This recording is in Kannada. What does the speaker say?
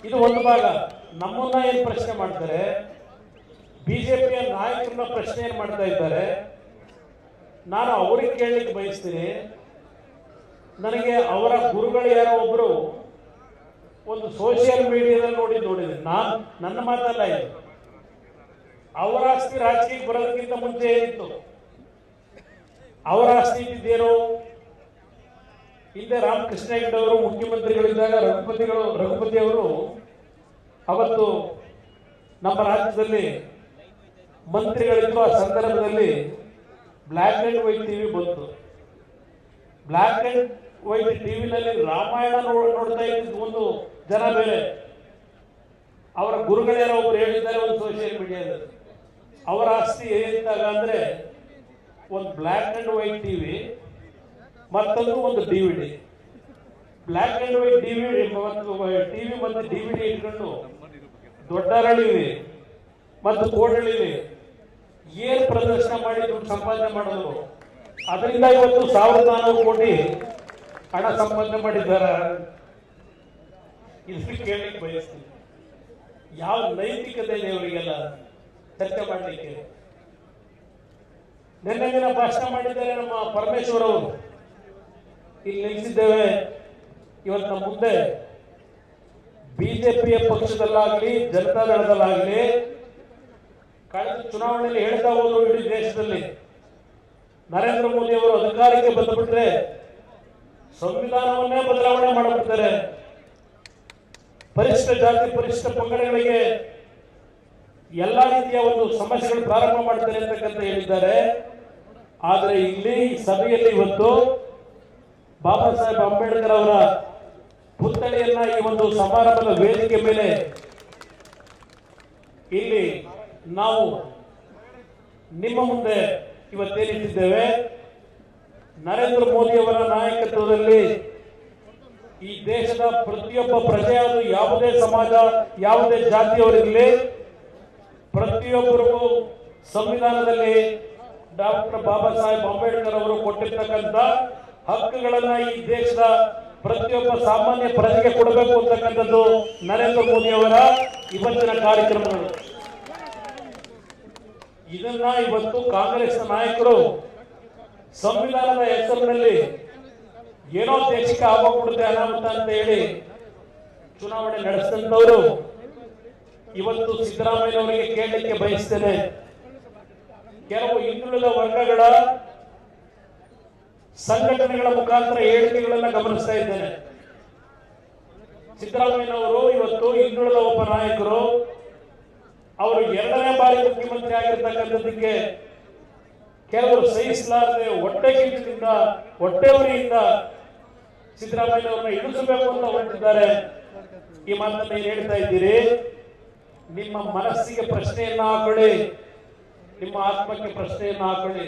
ಇದು ಒಂದು ಭಾಗ. ನಮ್ಮನ್ನ ಏನು ಪ್ರಶ್ನೆ ಮಾಡ್ತಾರೆ, ಬಿಜೆಪಿಯ ನಾಯಕರನ್ನ ಪ್ರಶ್ನೆ ಏನು ಮಾಡ್ತಾ ಇದ್ದಾರೆ, ನಾನು ಅವ್ರಿಗೆ ಕೇಳಲಿಕ್ಕೆ ಬಯಸ್ತೀನಿ. ನನಗೆ ಅವರ ಗುರುಗಳು ಯಾರೋ ಒಬ್ರು ಒಂದು ಸೋಷಿಯಲ್ ಮೀಡಿಯಾದಲ್ಲಿ ನೋಡಿದ್ದೀನಿ. ನನ್ನ ಮಾತಲ್ಲ ಇದು. ಅವರ ಆಸ್ತಿ ರಾಜಕೀಯಕ್ಕೆ ಬರೋದಕ್ಕಿಂತ ಮುಂಚೆ ಏನಿತ್ತು, ಅವರ ಆಸ್ತಿ ಇದ್ದಿದ್ದೇನು, ಹಿಂದೆ ರಾಮಕೃಷ್ಣ ಹೆಗಡೆ ಅವರು ಮುಖ್ಯಮಂತ್ರಿಗಳಿದ್ದಾಗ ರಘುಪತಿ ಅವರು ಅವತ್ತು ನಮ್ಮ ರಾಜ್ಯದಲ್ಲಿ ಮಂತ್ರಿಗಳಿದ್ರು. ಆ ಸಂದರ್ಭದಲ್ಲಿ ಬ್ಲ್ಯಾಕ್ ಅಂಡ್ ವೈಟ್ ಟಿವಿ ಬಂತು. ಬ್ಲ್ಯಾಕ್ ಅಂಡ್ ವೈಟ್ ಟಿವಿನಲ್ಲಿ ರಾಮಾಯಣ ನೋಡ್ತಾ ಇದ್ದಿದ್ದು ಒಂದು ಜನ ಬೇರೆ, ಅವರ ಗುರುಗಳೇನೋ ಒಬ್ರು ಹೇಳಿದ್ದಾರೆ ಒಂದು ಸೋಷಿಯಲ್ ಮೀಡಿಯಾದಲ್ಲಿ. ಅವರ ಆಸ್ತಿ ಏನಿದ್ದಾಗ ಅಂದ್ರೆ ಒಂದು ಬ್ಲ್ಯಾಕ್ ಅಂಡ್ ವೈಟ್ ಟಿವಿ, ಮತ್ತೊಂದು ಒಂದು DVD. Black and white DVD TV ಮತ್ತು ಡಿವಿಡಿ ಇಟ್ಕೊಂಡು ದೊಡ್ಡರಳಿವಿ ಮತ್ತು ಕೋಡಳಿವಿ ಏನು ಪ್ರದರ್ಶನ ಮಾಡಿ ದುಡ್ಡು ಸಂಪಾದನೆ ಮಾಡೋದು. ಅದರಿಂದ ಇವತ್ತು 1400 ಕೋಟಿ ಹಣ ಸಂಪಾದನೆ ಮಾಡಿದ್ದಾರೆ. ಇದಕ್ಕೆ ಕೇಳಲಿಕ್ಕೆ ಬಯಸ್ತೀನಿ, ಯಾವ ನೈತಿಕತೆ ಇದೆ ಇವರಿಗೆಲ್ಲ ಚರ್ಚೆ ಮಾಡಲಿಕ್ಕೆ? ನಿನ್ನೆ ದಿನ ಭಾಷಣ ಮಾಡಿದ್ದಾರೆ ನಮ್ಮ ಪರಮೇಶ್ವರ್ ಅವರು. ಇಲ್ಲಿ ನಿಲ್ಲಿಸಿದ್ದೇವೆ. ಇವತ್ತು ನಮ್ಮ ಮುಂದೆ ಬಿಜೆಪಿಯ ಪಕ್ಷದಲ್ಲಾಗಲಿ ಜನತಾದಳದಲ್ಲಾಗಲಿ ಕಳೆದ ಚುನಾವಣೆಯಲ್ಲಿ ಹೇಳ್ತಾ ಹೋದ್ರು, ಇಡೀ ದೇಶದಲ್ಲಿ ನರೇಂದ್ರ ಮೋದಿ ಅವರು ಅಧಿಕಾರಕ್ಕೆ ಬಂದುಬಿಟ್ರೆ ಸಂವಿಧಾನವನ್ನೇ ಬದಲಾವಣೆ ಮಾಡಿಬಿಡ್ತಾರೆ, ಪರಿಶಿಷ್ಟ ಜಾತಿ ಪರಿಶಿಷ್ಟ ಪಂಗಡಗಳಿಗೆ ಎಲ್ಲ ರೀತಿಯ ಒಂದು ಸಮಸ್ಯೆಗಳು ಪ್ರಾರಂಭ ಮಾಡ್ತಾರೆ ಅಂತಕ್ಕಂಥ ಹೇಳಿದ್ದಾರೆ. ಆದರೆ ಇಲ್ಲಿ ಸಭೆಯಲ್ಲಿ ಇವತ್ತು ಬಾಬಾ ಸಾಹೇಬ್ ಅಂಬೇಡ್ಕರ್ ಅವರ ಪುತ್ಥಳಿಯನ್ನ ಈ ಒಂದು ಸಮಾರಂಭದ ವೇದಿಕೆ ಮೇಲೆ ಇಲ್ಲಿ ನಾವು ನಿಮ್ಮ ಮುಂದೆ ಇವತ್ತೇನಿಟ್ಟಿದ್ದೇವೆ. ನರೇಂದ್ರ ಮೋದಿ ಅವರ ನಾಯಕತ್ವದಲ್ಲಿ ಈ ದೇಶದ ಪ್ರತಿಯೊಬ್ಬ ಪ್ರಜೆ, ಅದು ಯಾವುದೇ ಸಮಾಜ ಯಾವುದೇ ಜಾತಿಯವರಿರಲಿ, ಪ್ರತಿಯೊಬ್ಬರಿಗೂ ಸಂವಿಧಾನದಲ್ಲಿ ಡಾಕ್ಟರ್ ಬಾಬಾ ಸಾಹೇಬ್ ಅಂಬೇಡ್ಕರ್ ಅವರು ಕೊಟ್ಟಿರ್ತಕ್ಕಂಥ ಹಕ್ಕುಗಳನ್ನ ಈ ದೇಶದ ಪ್ರತಿಯೊಬ್ಬ ಸಾಮಾನ್ಯ ಪ್ರಜೆಗೆ ಕೊಡಬೇಕು ಅಂತಕ್ಕಂಥದ್ದು ನರೇಂದ್ರ ಮೋದಿ ಅವರ ಇವತ್ತಿನ ಕಾರ್ಯಕ್ರಮಗಳು. ಇದನ್ನ ಇವತ್ತು ಕಾಂಗ್ರೆಸ್ ನಾಯಕರು ಸಂವಿಧಾನದ ಹೆಸರಿನಲ್ಲಿ ಏನೋ ದೇಶಕ್ಕೆ ಆಗೋಗ್ಬಿಡುತ್ತೆ ಅನಾಹುತ ಅಂತ ಹೇಳಿ ಚುನಾವಣೆ ನಡೆಸಿದಂತವರು ಇವತ್ತು ಸಿದ್ದರಾಮಯ್ಯ ಅವರಿಗೆ ಕೇಳಲಿಕ್ಕೆ ಬಯಸ್ತೇನೆ. ಕೆಲವು ಹಿಂದುಳಿದ ವರ್ಗಗಳ ಸಂಘಟನೆಗಳ ಮುಖಾಂತರ ಹೇಳಿಕೆಗಳನ್ನು ಗಮನಿಸ್ತಾ ಇದ್ದೇನೆ. ಸಿದ್ದರಾಮಯ್ಯನವರು ಇವತ್ತು ಹಿಂದುಳಿದ ಒಬ್ಬ ನಾಯಕರು, ಅವರು 2ನೇ ಬಾರಿ ಮುಖ್ಯಮಂತ್ರಿ ಆಗಿರ್ತಕ್ಕಂಥದ್ದಕ್ಕೆ ಕೆಲವರು ಸಹಿಸಲಾರದೆ ಹೊಟ್ಟೆ ಕಿಚ್ಚಿನಿಂದ ಹೊಟ್ಟೆ ಉರಿಯಿಂದ ಸಿದ್ದರಾಮಯ್ಯನವರನ್ನ ಇಳಿಸಬೇಕು ಅಂತ ಹೊರಟಿದ್ದಾರೆ. ಈ ಮಾತನ್ನ ಏನು ಹೇಳ್ತಾ ಇದ್ದೀರಿ? ನಿಮ್ಮ ಮನಸ್ಸಿಗೆ ಪ್ರಶ್ನೆಯನ್ನ ಹಾಕೊಳ್ಳಿ, ನಿಮ್ಮ ಆತ್ಮಕ್ಕೆ ಪ್ರಶ್ನೆಯನ್ನ ಹಾಕೊಳ್ಳಿ.